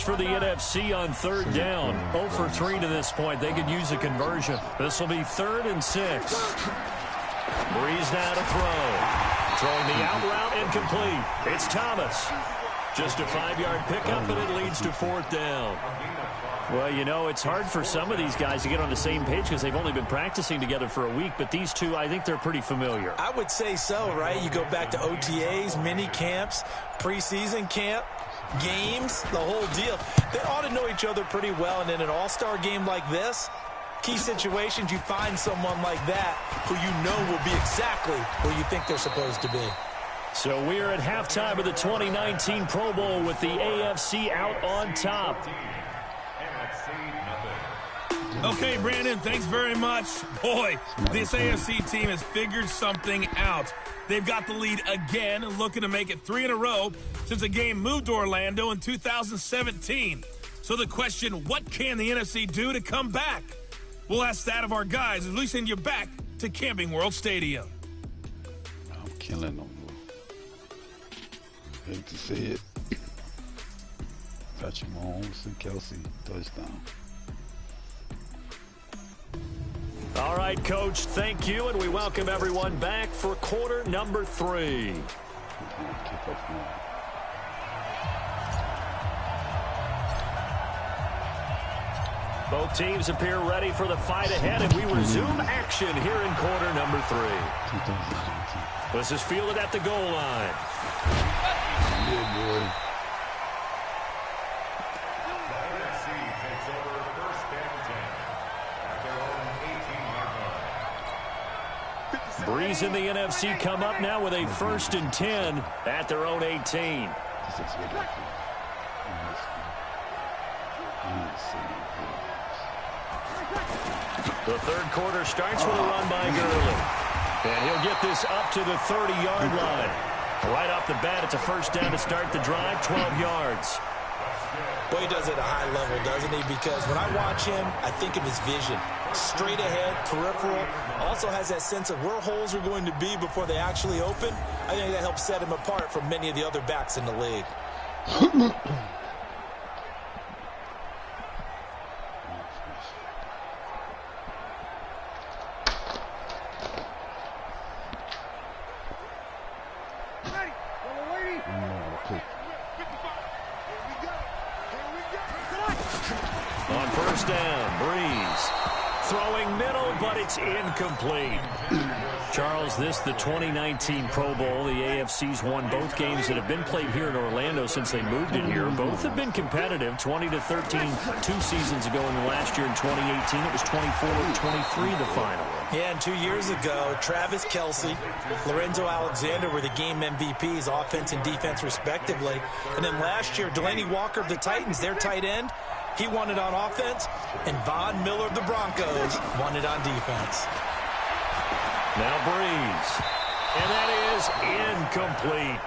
for the NFC on third down. 0 for 3 to this point. They could use a conversion. This will be 3rd and 6. Breeze now to throw. Throwing the out route incomplete. It's Thomas. Just a 5-yard pickup, and it leads to 4th down. Well, you know, it's hard for some of these guys to get on the same page because they've only been practicing together for a week, but these two, I think they're pretty familiar. I would say so, right? You go back to OTAs, mini camps, preseason camp, games, the whole deal. They ought to know each other pretty well, and in an all-star game like this, key situations, you find someone like that who you know will be exactly where you think they're supposed to be. So we're at halftime of the 2019 Pro Bowl with the AFC out on top. Okay, Brandon, thanks very much. Boy, this AFC team has figured something out. They've got the lead again and looking to make it 3 in a row since the game moved to Orlando in 2017. So the question, what can the NFC do to come back? We'll ask that of our guys as we send you back to Camping World Stadium. I'm killing them. I hate to say it. Patrick Mahomes and Kelsey, touchdown. All right, Coach, thank you, and we welcome everyone back for quarter number 3. Both teams appear ready for the fight ahead, and we resume action here in quarter number 3. This is fielded at the goal line. Yeah, boy. Breeze in the NFC come up now with a 1st and 10 at their own 18. The third quarter starts with a run by Gurley. And he'll get this up to the 30-yard line. Right off the bat, it's a 1st down to start the drive, 12 yards. Boy, he does it at a high level, doesn't he? Because when I watch him, I think of his vision. Straight ahead, peripheral. Also has that sense of where holes are going to be before they actually open. I think that helps set him apart from many of the other backs in the league. On 1st down, Breeze. Throwing middle, but it's incomplete. Charles, this the 2019 Pro Bowl. The AFC's won both games that have been played here in Orlando since they moved it here. Both have been competitive, 20-13 2 seasons ago, and last year in 2018 it was 24-23 the final. Yeah, and 2 years ago, Travis Kelce, Lorenzo Alexander were the game MVPs, offense and defense respectively. And then last year, Delaney Walker of the Titans, their tight end, he won it on offense, and Von Miller of the Broncos won it on defense. Now Breeze. And that is incomplete.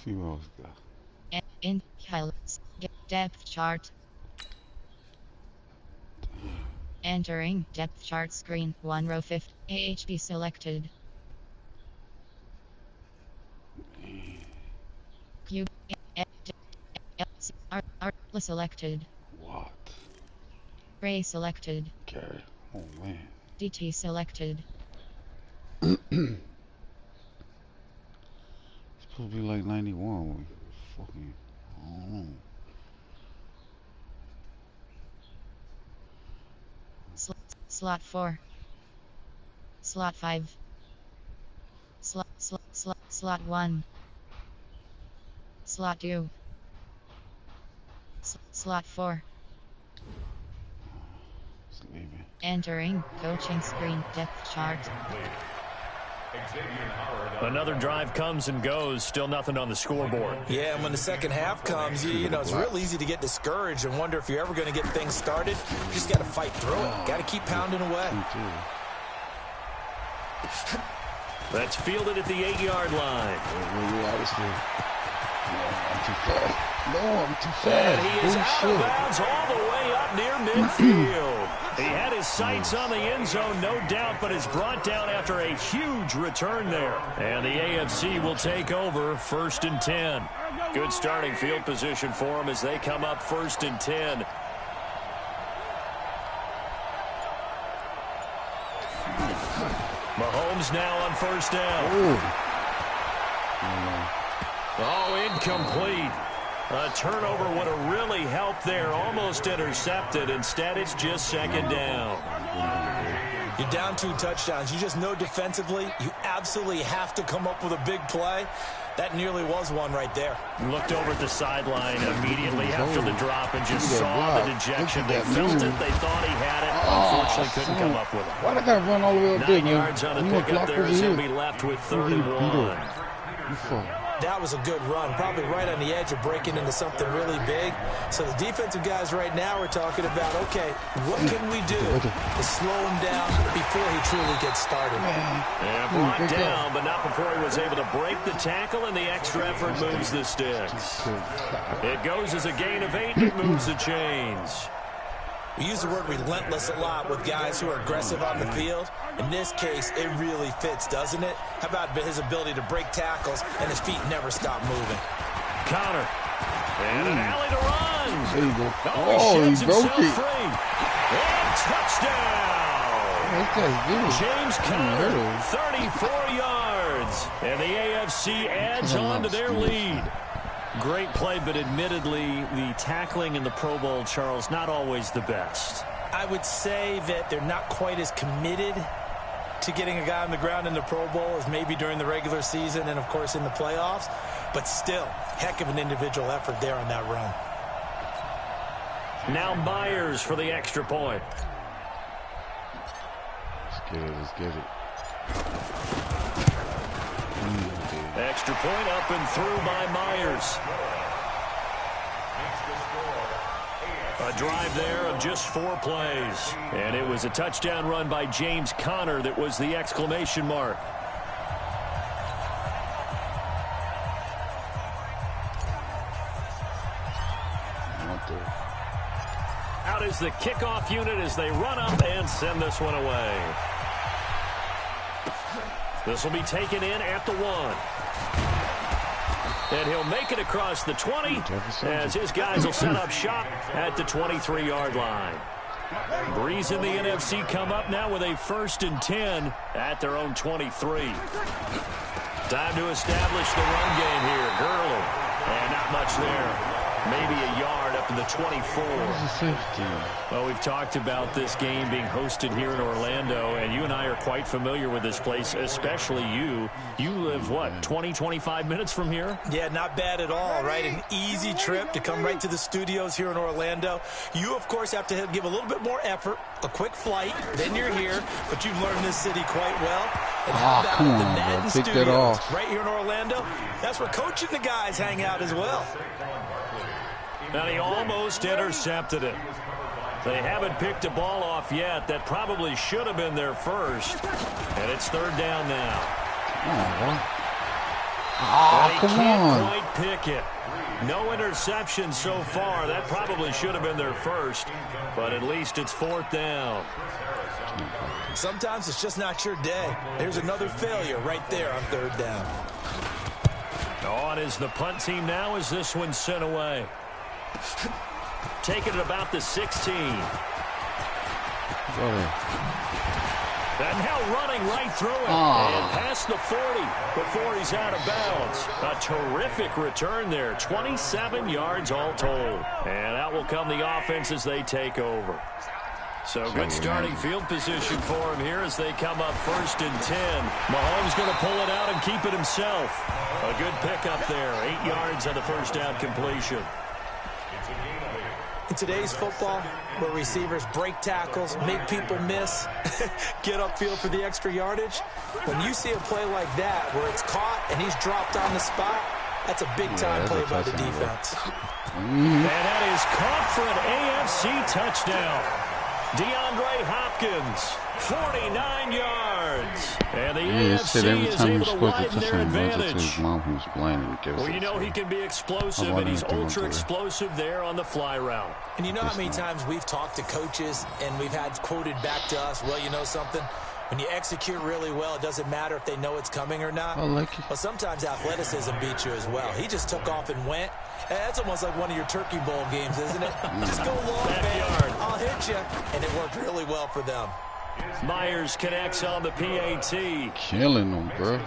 See what else got. In depth chart. Entering depth chart screen. 1 row 5. AHP selected. Q. R selected. What? Ray selected. Okay. Oh man. DT selected. It's supposed to be like 91. Fucking, I don't know. Slot 4. Slot 5. Slot 1. Slot 2. Slot 4. Entering coaching screen depth chart. Another drive comes and goes. Still nothing on the scoreboard. Yeah, and when the second half comes, you know, it's real easy to get discouraged and wonder if you're ever going to get things started. You just got to fight through it. Got to keep pounding away. That's fielded at the 8-yard line. Too fast. No, I'm too fast. And he is out of Bullshit. bounds all the way up near midfield. He had his sights on the end zone, no doubt, but is brought down after a huge return there. And the AFC will take over 1st and 10. Good starting field position for them as they come up 1st and 10. Mahomes now on 1st down. Oh, incomplete. A turnover would have really helped there. Almost intercepted. Instead, it's just 2nd down. You're down 2 touchdowns. You just know defensively you absolutely have to come up with a big play. That nearly was one right there. Looked over at the sideline immediately after the drop and just saw the dejection. They felt it. They thought he had it. Unfortunately, couldn't come up with it. Why'd I gotta run all the way up there, 9 yards on the pickup there as he'll be left with 3rd and 1. That was a good run, probably right on the edge of breaking into something really big. So the defensive guys right now are talking about, okay, what can we do to slow him down before he truly gets started? Yeah, brought down, but not before he was able to break the tackle, and the extra effort moves the sticks. It goes as a gain of 8. It moves the chains. We use the word relentless a lot with guys who are aggressive on the field. In this case, it really fits, doesn't it? How about his ability to break tackles and his feet never stop moving? Connor. And an alley to run. There you go. He he broke it. free. And touchdown. James Conner, 34 yards. And the AFC adds on to their lead. Great play, but admittedly, the tackling in the Pro Bowl, Charles, not always the best. I would say that they're not quite as committed to getting a guy on the ground in the Pro Bowl as maybe during the regular season and, of course, in the playoffs. But still, heck of an individual effort there on that run. Now Myers for the extra point. Let's get it. Extra point up and through by Myers. A drive there of just 4 plays. And it was a touchdown run by James Conner that was the exclamation mark. Out is the kickoff unit as they run up and send this one away. This will be taken in at the 1. And he'll make it across the 20 as his guys will set up shop at the 23-yard line. Breeze and the NFC come up now with a 1st and 10 at their own 23. Time to establish the run game here. Gurley. And not much there. Maybe a yard up to the 24. Well, we've talked about this game being hosted here in Orlando, and you and I are quite familiar with this place, especially you. You live, what, 20, 25 minutes from here? Yeah, not bad at all, right? An easy trip to come right to the studios here in Orlando. You, of course, have to give a little bit more effort, a quick flight, then you're here, but you've learned this city quite well. And how about come the on, Madden bro. Take that Studios off. right here in Orlando? That's where coaching the guys hang out as well. And he almost intercepted it. They haven't picked a ball off yet. That probably should have been their first. And it's 3rd down now. Come on. Can't quite pick it. No interception so far. That probably should have been their first. But at least it's 4th down. Sometimes it's just not your day. There's another failure right there on 3rd down. On is the punt team now as this one's sent away. Taking it about the 16. And now running right through it. And past the 40 before he's out of bounds. A terrific return there. 27 yards all told. And out will come the offense as they take over. So good starting field position for him here as they come up 1st and 10. Mahomes going to pull it out and keep it himself. A good pickup there. 8 yards on the 1st down completion. In today's football, where receivers break tackles, make people miss, get upfield for the extra yardage, when you see a play like that where it's caught and he's dropped on the spot, that's a big-time play by the defense. And that is caught for an AFC touchdown. DeAndre Hopkins, 49 yards. yards. And the Yeah, AFC every is time you able to score the widen their touchdown, runs it to advantage. his mom who's blind and gives Well, it you know to he him. can be explosive, How and he's about anything ultra like that? explosive there on the fly route. And you know how many It's not. times we've talked to coaches and we've had quoted back to us, well, you know something? When you execute really well, it doesn't matter if they know it's coming or not. I like it. But sometimes athleticism beats you as well. He just took off and went. And that's almost like one of your Turkey Bowl games, isn't it? Just go long, Backyard. man. I'll hit you. And it worked really well for them. Myers connects on the PAT. Killing them, bro.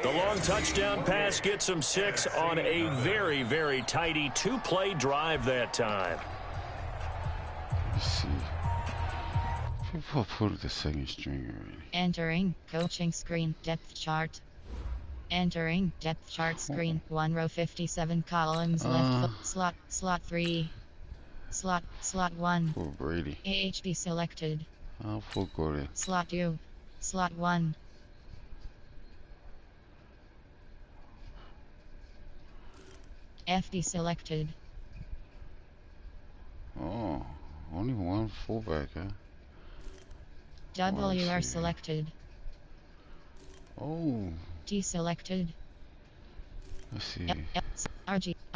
The long touchdown pass gets him 6 on a very, very tidy 2-play drive that time. Let's see. People put the second string already. Entering coaching screen depth chart. Entering depth chart screen. 1 row 57 columns left. Slot 3. Slot 1. For Brady. AHB selected. I'll full go there. Slot 2. Slot 1. FD selected. Oh, only one fullback, huh? WR see. selected. Oh, T selected. let's see.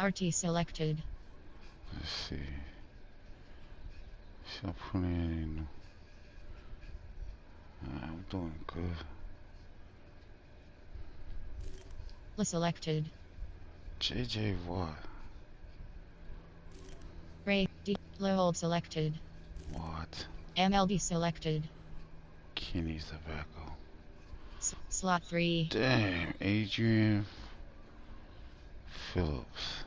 RT selected. Let's see. Should I put in? I'm doing good. Selected. JJ Watt. Ray D. Hold selected. What? MLB selected. Kenny's tobacco. Slot 3. Damn, Adrian Phillips.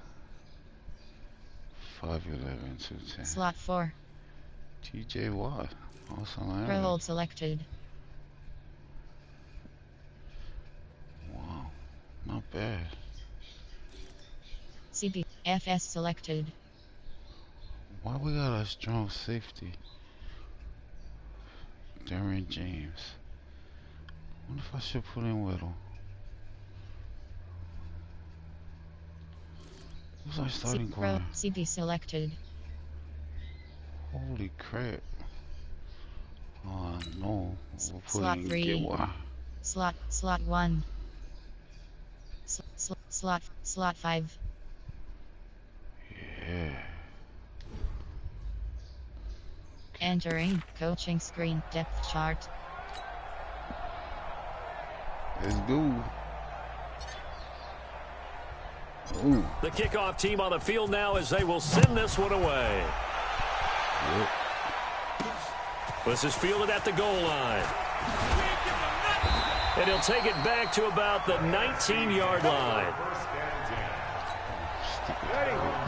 5'11", 210. Slot 4. TJ Watt. Also, Hold selected. wow, not bad. CB. FS selected. Why we got a strong safety? Darren James. I wonder if I should put in Whittle. Who's our starting corner? CB selected. Holy crap. Oh no. We'll put Slot in 3. Gilmore. Slot 1. Slot 5. Yeah. Entering coaching screen depth chart. Let's go. Ooh. The kickoff team on the field now as they will send this one away. Yep. This is fielded at the goal line. And he'll take it back to about the 19-yard line.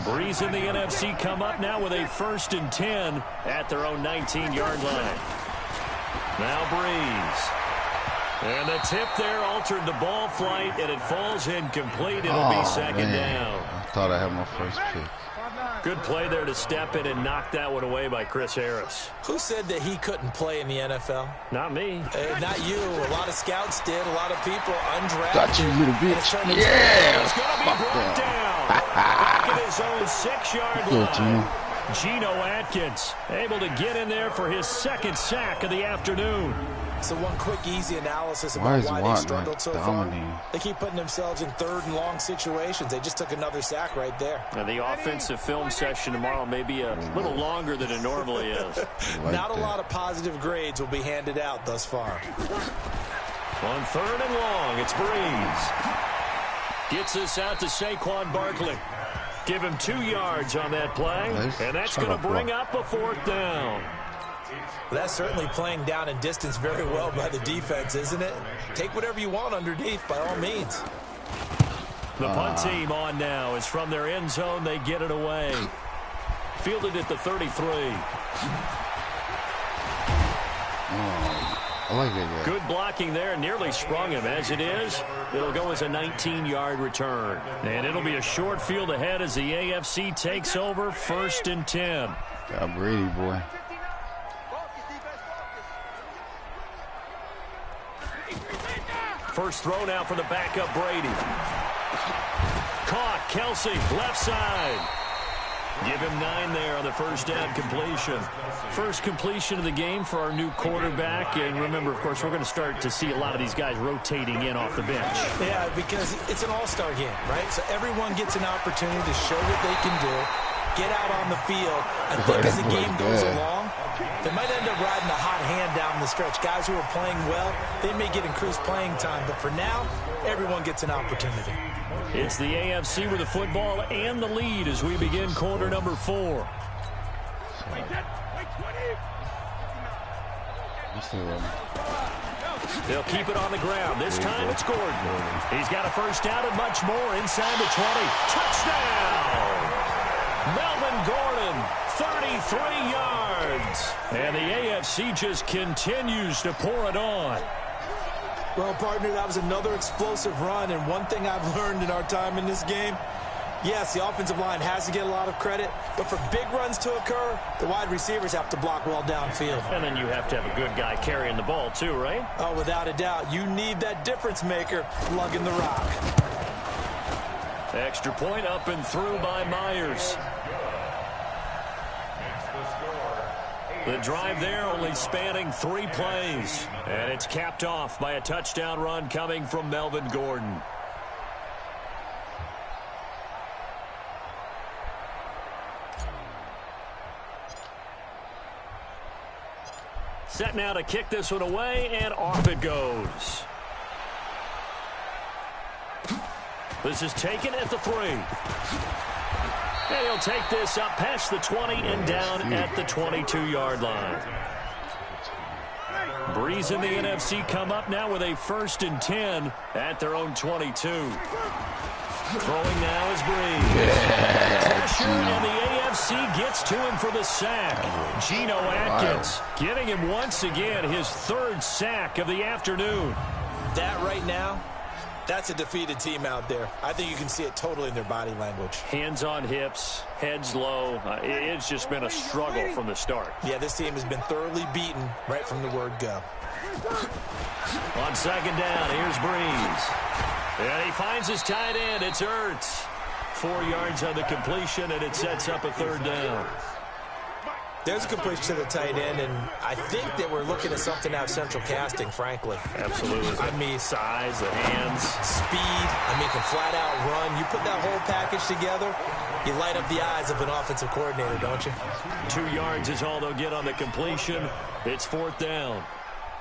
Breeze in the NFC come up now with a 1st and 10 at their own 19-yard line. Now Breeze. And the tip there altered the ball flight, and it falls incomplete. It'll be 2nd down. I thought I had my first pick. Good play there to step in and knock that one away by Chris Harris. Who said that he couldn't play in the NFL? Not me. Not you. A lot of scouts did. A lot of people undrafted. Got you, little bitch. Yeah! It's going to be Fuck brought them. down. Back at his own 6-yard Good, line. Geno Atkins able to get in there for his 2nd sack of the afternoon. So one quick, easy analysis Why about is why Watt they struggled not so dominating? far. They keep putting themselves in 3rd and long situations. They just took another sack right there. And the offensive film session tomorrow may be a little longer than it normally is. Like Not a that. lot of positive grades will be handed out thus far. On 3rd and long, it's Breeze. Gets this out to Saquon Barkley. Give him 2 yards on that play, and that's going to bring up a 4th down. That's certainly playing down and distance very well by the defense, isn't it? Take whatever you want underneath, by all means. The punt team on now is from their end zone. They get it away. Fielded at the 33. I like that guy. Good blocking there. Nearly sprung him. As it is, it'll go as a 19-yard return. And it'll be a short field ahead as the AFC takes over 1st and 10. Got Brady, boy. First throw now for the backup Brady. Caught. Kelsey, left side. Give him 9 there on the first down completion. First completion of the game for our new quarterback. And remember, of course, we're going to start to see a lot of these guys rotating in off the bench. Yeah, because it's an all-star game, right? So everyone gets an opportunity to show what they can do, get out on the field. I think as the game goes along, they might end up riding a hot hand down the stretch. Guys who are playing well, they may get increased playing time. But for now, everyone gets an opportunity. It's the AFC with the football and the lead as we begin quarter number 4. They'll keep it on the ground. This time it's Gordon. He's got a first down and much more inside the 20. Touchdown! Melvin Gordon, 33 yards. And the AFC just continues to pour it on. Well, partner, that was another explosive run, and one thing I've learned in our time in this game, yes, the offensive line has to get a lot of credit, but for big runs to occur, the wide receivers have to block well downfield. And then you have to have a good guy carrying the ball too, right? Oh, without a doubt. You need that difference maker lugging the rock. Extra point up and through by Myers. The drive there only spanning 3 plays. And it's capped off by a touchdown run coming from Melvin Gordon. Set now to kick this one away, and off it goes. This is taken at the 3. And he'll take this up past the 20 and down at the 22-yard line. Breeze and the NFC come up now with a 1st and 10 at their own 22. Throwing now is Breeze. Pressure, and the AFC gets to him for the sack. Geno Atkins giving him once again his 3rd sack of the afternoon. That right now, that's a defeated team out there. I think you can see it totally in their body language. Hands on hips, heads low. It's just been a struggle from the start. Yeah, this team has been thoroughly beaten right from the word go. On 2nd down, here's Breeze. And he finds his tight end. It's Ertz. 4 yards on the completion, and it sets up a 3rd down. There's a completion to the tight end, and I think that we're looking at something out of central casting, frankly. Absolutely. I mean, size, the hands, speed. I mean, can flat out run. You put that whole package together, you light up the eyes of an offensive coordinator, don't you? 2 yards is all they'll get on the completion. It's 4th down.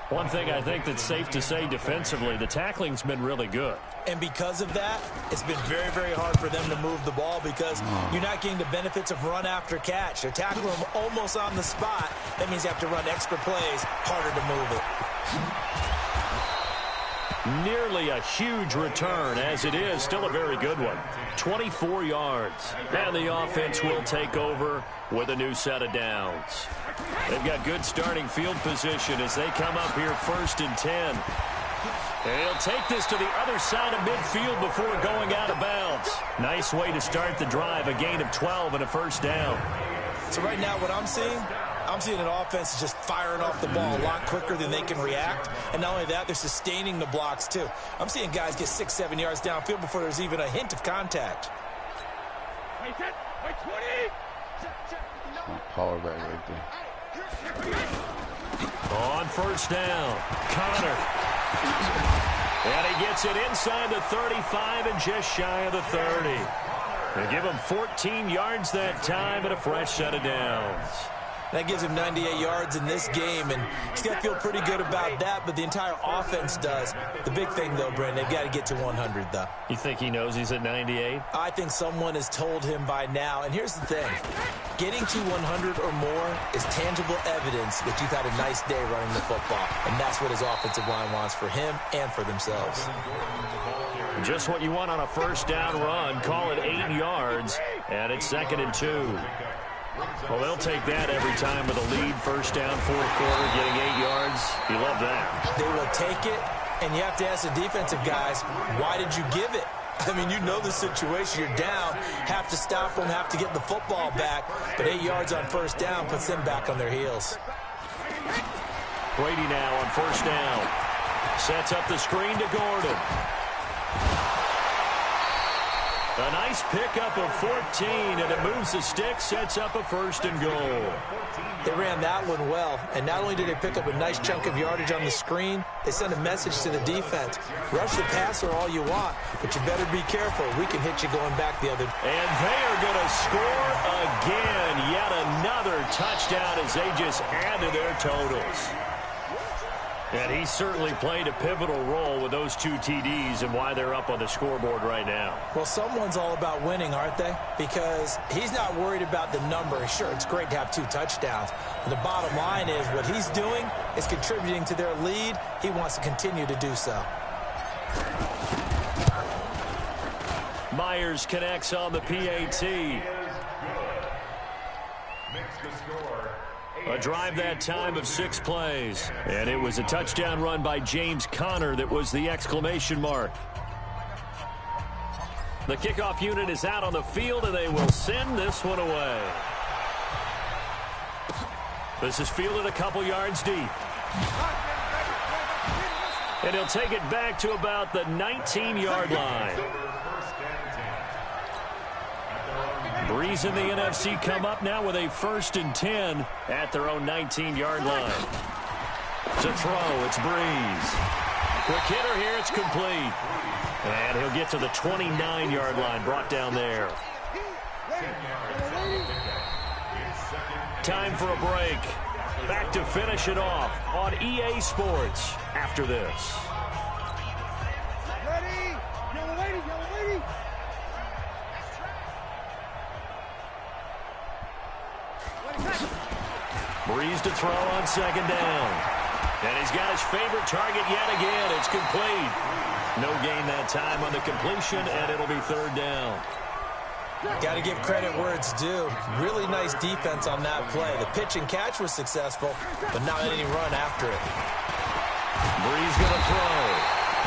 One thing I think that's safe to say defensively, the tackling's been really good. And because of that, it's been very, very hard for them to move the ball because you're not getting the benefits of run after catch. They're tackling them almost on the spot. That means you have to run extra plays, harder to move it. Nearly a huge return, as it is still a very good one. 24 yards. And the offense will take over with a new set of downs. They've got good starting field position as they come up here 1st and 10. And he'll take this to the other side of midfield before going out of bounds. Nice way to start the drive, a gain of 12 and a 1st down. So right now what I'm seeing an offense just firing off the ball a lot quicker than they can react. And not only that, they're sustaining the blocks too. I'm seeing guys get 6-7 yards downfield before there's even a hint of contact. Power back right there. On 1st down, Connor. And he gets it inside the 35 and just shy of the 30. They give him 14 yards that time and a fresh set of downs. That gives him 98 yards in this game, and he's got to feel pretty good about that, but the entire offense does. The big thing, though, Brent, they've got to get to 100, though. You think he knows he's at 98? I think someone has told him by now, and here's the thing. Getting to 100 or more is tangible evidence that you've had a nice day running the football, and that's what his offensive line wants for him and for themselves. Just what you want on a 1st down run. Call it 8 yards, and it's 2nd and 2. Well, they'll take that every time with a lead. 1st down, 4th quarter, getting 8 yards. You love that. They will take it, and you have to ask the defensive guys, why did you give it? I mean, you know the situation. You're down, have to stop them, have to get the football back. But 8 yards on 1st down puts them back on their heels. Brady now on 1st down. Sets up the screen to Gordon. A nice pickup of 14, and it moves the stick, sets up a first and goal. They ran that one well, and not only did they pick up a nice chunk of yardage on the screen, they sent a message to the defense. Rush the passer all you want, but you better be careful. We can hit you going back the other. And they are going to score again. Yet another touchdown as they just add to their totals. And he certainly played a pivotal role with those 2 TDs and why they're up on the scoreboard right now. Well, someone's all about winning, aren't they? Because he's not worried about the number. Sure, it's great to have 2 touchdowns. But the bottom line is what he's doing is contributing to their lead. He wants to continue to do so. Myers connects on the PAT. A drive that time of 6 plays. And it was a touchdown run by James Conner that was the exclamation mark. The kickoff unit is out on the field, and they will send this one away. This is fielded a couple yards deep. And he'll take it back to about the 19-yard line. Breeze and the NFC come up now with a 1st and 10 at their own 19-yard line. To throw, it's Breeze. Quick hitter here, it's complete. And he'll get to the 29-yard line, brought down there. Time for a break. Back to finish it off on EA Sports after this. Breeze to throw on 2nd down. And he's got his favorite target yet again. It's complete. No gain that time on the completion, and it'll be 3rd down. Got to give credit where it's due. Really nice defense on that play. The pitch and catch was successful, but not any run after it. Breeze going to throw.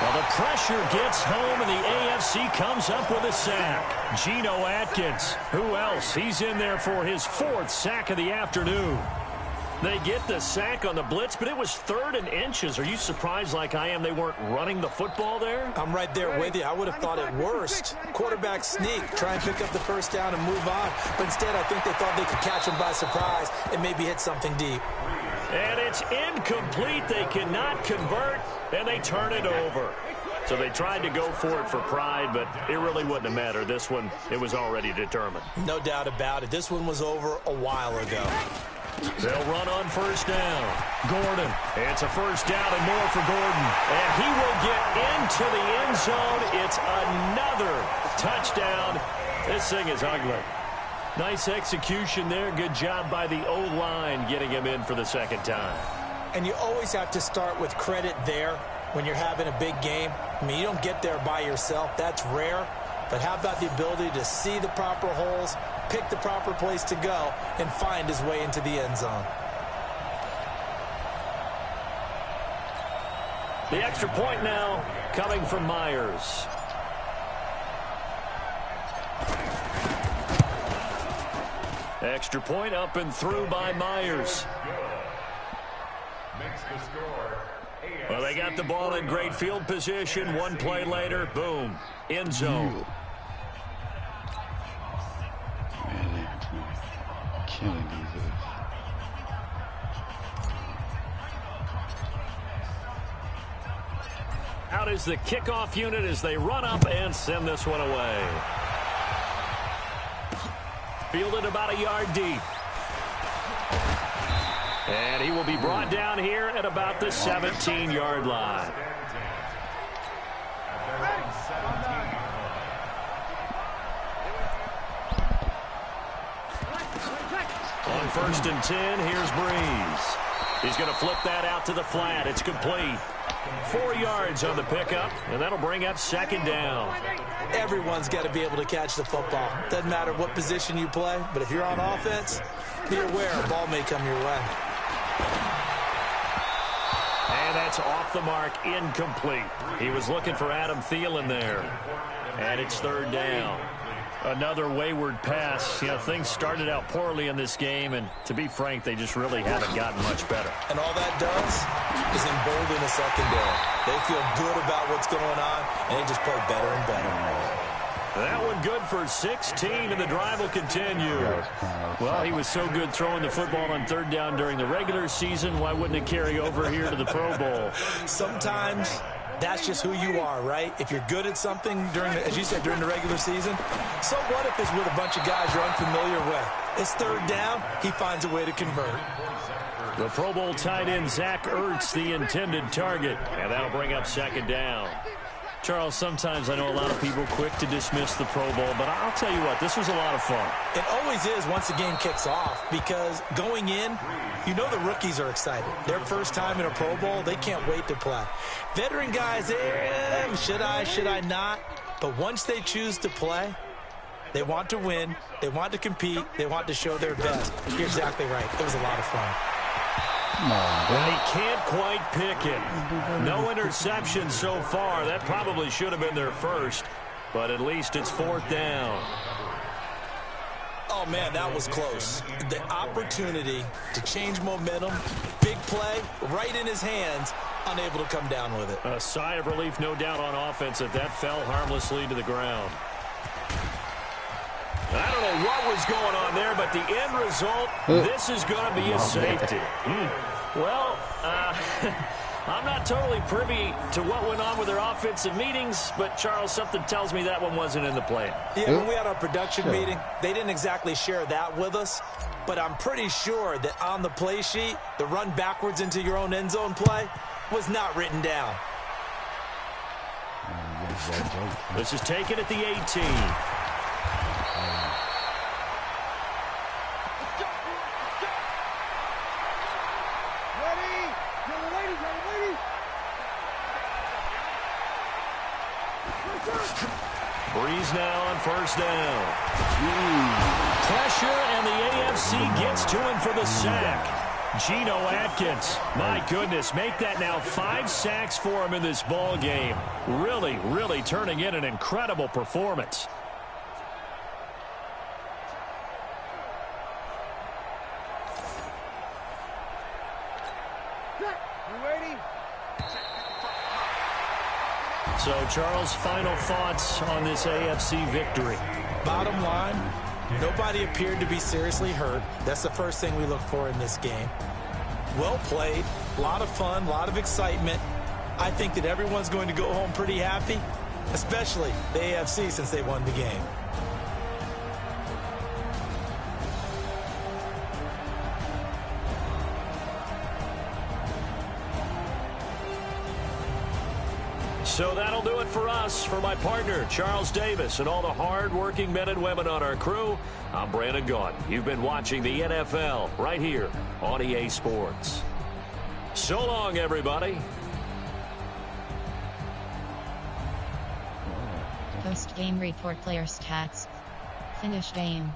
Well, the pressure gets home, and the AFC comes up with a sack. Geno Atkins. Who else? He's in there for his 4th sack of the afternoon. They get the sack on the blitz, but it was 3rd and inches. Are you surprised like I am they weren't running the football there? I'm right there with you. I would have thought at worst. Quarterback sneak, try and pick up the 1st down and move on. But instead, I think they thought they could catch him by surprise and maybe hit something deep. And it's incomplete. They cannot convert, and they turn it over. So they tried to go for it for pride, but it really wouldn't have mattered. This one, it was already determined. No doubt about it. This one was over a while ago. They'll run on 1st down. Gordon. It's a 1st down and more for Gordon. And he will get into the end zone. It's another touchdown. This thing is ugly. Nice execution there. Good job by the O-line getting him in for the 2nd time. And you always have to start with credit there when you're having a big game. I mean, you don't get there by yourself. That's rare. But how about the ability to see the proper holes, pick the proper place to go, and find his way into the end zone? The extra point now coming from Myers. Extra point up and through by Myers. Well, they got the ball in great field position. One play later, boom, end zone. Killing these. Out is the kickoff unit as they run up and send this one away. Fielded about a yard deep. And he will be brought down here at about the 17-yard line. On 1st and 10, here's Breeze. He's going to flip that out to the flat. It's complete. 4 yards on the pickup, and that'll bring up 2nd down. Everyone's got to be able to catch the football. Doesn't matter what position you play, but if you're on offense, be aware a ball may come your way. And that's off the mark, incomplete. He was looking for Adam Thielen there. And it's 3rd down. Another wayward pass. You know, things started out poorly in this game, and to be frank, they just really haven't gotten much better. And all that does is embolden the secondary. They feel good about what's going on, and they just play better and better. That one good for 16, and the drive will continue. Well, he was so good throwing the football on third down during the regular season. Why wouldn't it carry over here to the Pro Bowl? Sometimes that's just who you are, right? If you're good at something as you said, during the regular season, so what if it's with a bunch of guys you're unfamiliar with? It's third down, he finds a way to convert. The Pro Bowl tight end Zach Ertz, the intended target, and that'll bring up second down. Charles, sometimes I know a lot of people quick to dismiss the Pro Bowl, but I'll tell you what, this was a lot of fun. It always is once the game kicks off, because going in, you know the rookies are excited. Their first time in a Pro Bowl, they can't wait to play. Veteran guys, should I not? But once they choose to play, they want to win, they want to compete, they want to show their best. You're exactly right. It was a lot of fun. Well, he can't quite pick it. No interception so far. That probably should have been their first, but at least it's fourth down. Oh, man, that was close. The opportunity to change momentum, big play, right in his hands, unable to come down with it. A sigh of relief, no doubt, on offense that fell harmlessly to the ground. I don't know what was going on there, but the end result, this is going to be a safety. Well, I'm not totally privy to what went on with their offensive meetings, but, Charles, something tells me that one wasn't in the plan. Yeah, when we had our production meeting, they didn't exactly share that with us, but I'm pretty sure that on the play sheet, the run backwards into your own end zone play was not written down. This is taken at the 18. Breeze now on first down. Pressure, and the AFC gets to him for the sack. Geno Atkins, my goodness, make that now 5 sacks for him in this ball game. Really, really turning in an incredible performance. So, Charles, final thoughts on this AFC victory? Bottom line, nobody appeared to be seriously hurt. That's the first thing we look for in this game. Well played, a lot of fun, a lot of excitement. I think that everyone's going to go home pretty happy, especially the AFC since they won the game. So that'll do it for us. For my partner, Charles Davis, and all the hard-working men and women on our crew, I'm Brandon Gaudin. You've been watching the NFL right here on EA Sports. So long, everybody. Post-game report, player stats. Finish game.